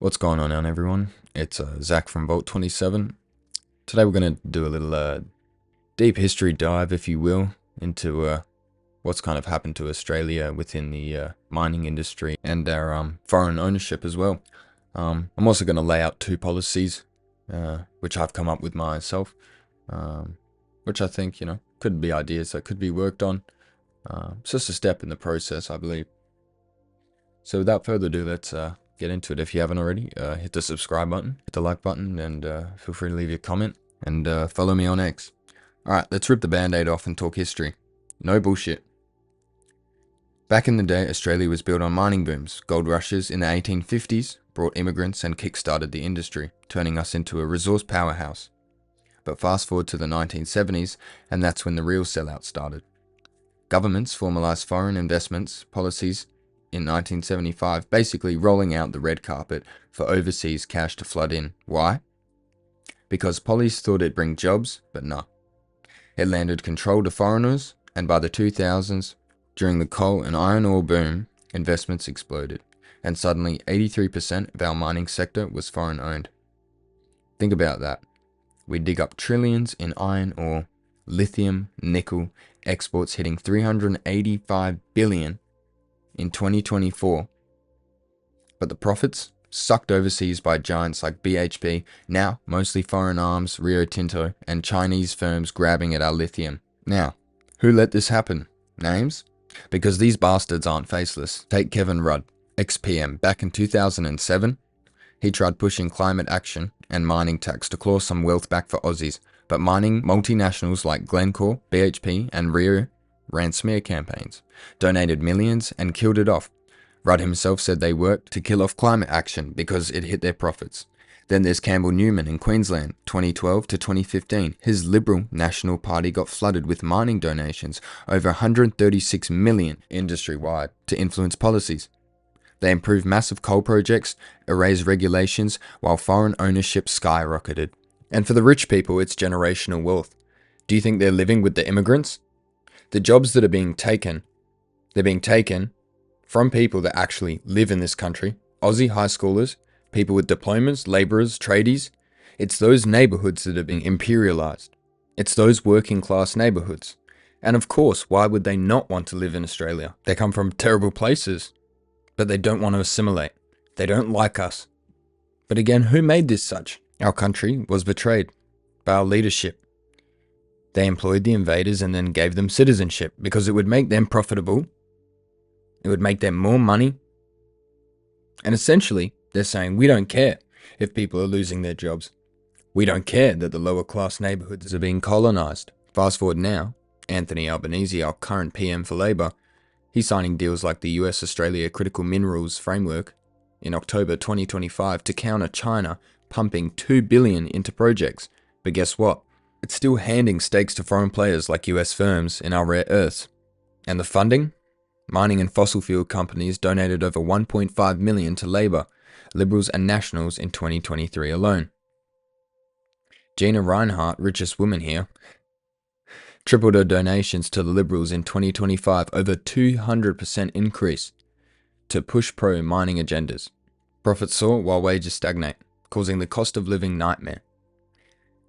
What's going on everyone? It's Zach from Vault 27. Today we're going to do a little deep history dive, if you will, into what's kind of happened to Australia within the mining industry and our foreign ownership as well. I'm also going to lay out two policies which I've come up with myself, which I think, could be ideas that could be worked on. It's just a step in the process, I believe. So without further ado, let's get into it. If you haven't already, hit the subscribe button, hit the like button, and feel free to leave your comment, and follow me on X. Alright, let's rip the band-aid off and talk history. No bullshit. Back in the day, Australia was built on mining booms. Gold rushes in the 1850s brought immigrants and kick-started the industry, turning us into a resource powerhouse. But fast forward to the 1970s, and that's when the real sellout started. Governments formalised foreign investments policies in 1975, basically rolling out the red carpet for overseas cash to flood in. Why? Because police thought it'd bring jobs, but nah. It landed control to foreigners, and by the 2000s, during the coal and iron ore boom, investments exploded, and suddenly 83% of our mining sector was foreign owned. Think about that. We dig up trillions in iron ore, lithium, nickel, exports hitting 385 billion in 2024, but the profits sucked overseas by giants like BHP, now mostly foreign arms, Rio Tinto, and Chinese firms grabbing at our lithium. Now, who let this happen? Names? Because these bastards aren't faceless. Take Kevin Rudd, ex-PM. Back in 2007, he tried pushing climate action and mining tax to claw some wealth back for Aussies, but mining multinationals like Glencore, BHP, and Rio ran smear campaigns, donated millions, and killed it off. Rudd himself said they worked to kill off climate action because it hit their profits. Then there's Campbell Newman in Queensland, 2012 to 2015. His Liberal National Party got flooded with mining donations, over 136 million industry-wide, to influence policies. They improved massive coal projects, erased regulations, while foreign ownership skyrocketed. And for the rich people, it's generational wealth. Do you think they're living with the immigrants? The jobs that are being taken, they're being taken from people that actually live in this country. Aussie high schoolers, people with diplomas, labourers, tradies. It's those neighbourhoods that are being imperialised. It's those working class neighbourhoods. And of course, why would they not want to live in Australia? They come from terrible places, but they don't want to assimilate. They don't like us. But again, who made this such? Our country was betrayed by our leadership. They employed the invaders and then gave them citizenship because it would make them profitable. It would make them more money. And essentially, they're saying, we don't care if people are losing their jobs. We don't care that the lower class neighbourhoods are being colonised. Fast forward now, Anthony Albanese, our current PM for Labour, he's signing deals like the US-Australia Critical Minerals Framework in October 2025 to counter China pumping $2 billion into projects. But guess what? It's still handing stakes to foreign players like US firms in our rare earths. And the funding? Mining and fossil fuel companies donated over 1.5 million to Labour, Liberals and Nationals in 2023 alone. Gina Rinehart, richest woman here, tripled her donations to the Liberals in 2025, over 200% increase to push pro-mining agendas. Profits soar while wages stagnate, causing the cost of living nightmare.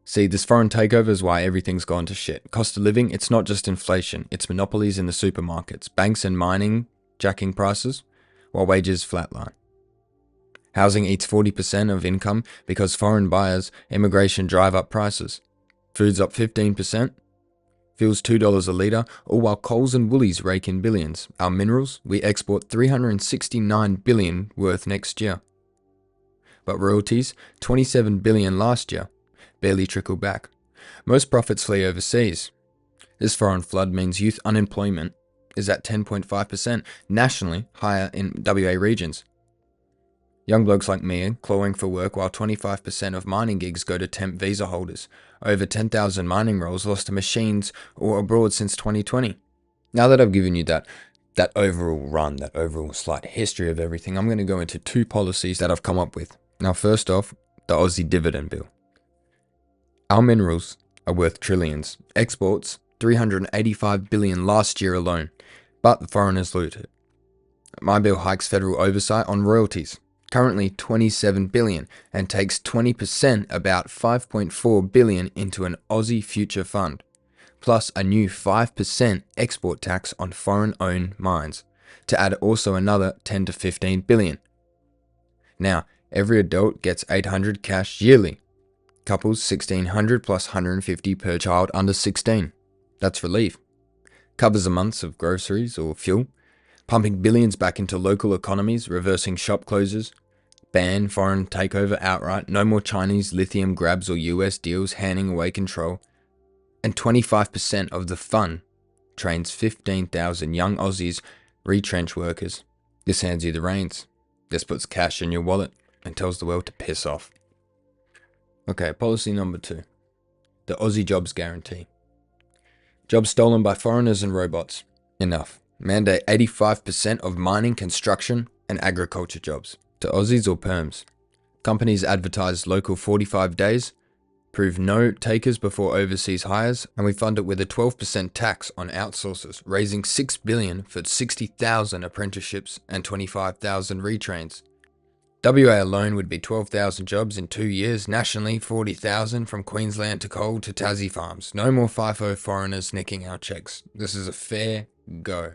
See, this foreign takeover is why everything's gone to shit. Cost of living, it's not just inflation, it's monopolies in the supermarkets, banks and mining jacking prices, while wages flatline. Housing eats 40% of income because foreign buyers, immigration drive up prices. Food's up 15%, fuel's $2 a litre, all while Coles and Woolies rake in billions. Our minerals, we export $369 billion worth next year. But royalties, $27 billion last year. Barely trickle back. Most profits flee overseas. This foreign flood means youth unemployment is at 10.5%, nationally higher in WA regions. Young blokes like me are clawing for work while 25% of mining gigs go to temp visa holders. Over 10,000 mining roles lost to machines or abroad since 2020. Now that I've given you that overall run, that overall slight history of everything, I'm going to go into two policies that I've come up with. Now first off, the Aussie Dividend Bill. Our minerals are worth trillions. Exports, 385 billion last year alone, but the foreigners loot it. My bill hikes federal oversight on royalties, currently 27 billion, and takes 20%, about 5.4 billion, into an Aussie future fund, plus a new 5% export tax on foreign-owned mines, to add also another 10 to 15 billion. Now, every adult gets 800 cash yearly. Couples 1600 plus 150 per child under 16. That's relief. Covers a month of groceries or fuel, pumping billions back into local economies, reversing shop closures, ban foreign takeover outright, no more Chinese lithium grabs or US deals handing away control, and 25% of the fund trains 15,000 young Aussies, retrench workers. This hands you the reins. This puts cash in your wallet and tells the world to piss off. Okay, policy number 2. The Aussie Jobs Guarantee. Jobs stolen by foreigners and robots. Enough. Mandate 85% of mining, construction, and agriculture jobs to Aussies or perms. Companies advertise local 45 days, prove no takers before overseas hires, and we fund it with a 12% tax on outsourcers, raising 6 billion for 60,000 apprenticeships and 25,000 retrains. WA alone would be 12,000 jobs in 2 years, nationally 40,000 from Queensland to coal to Tassie farms. No more FIFO foreigners nicking our checks. This is a fair go.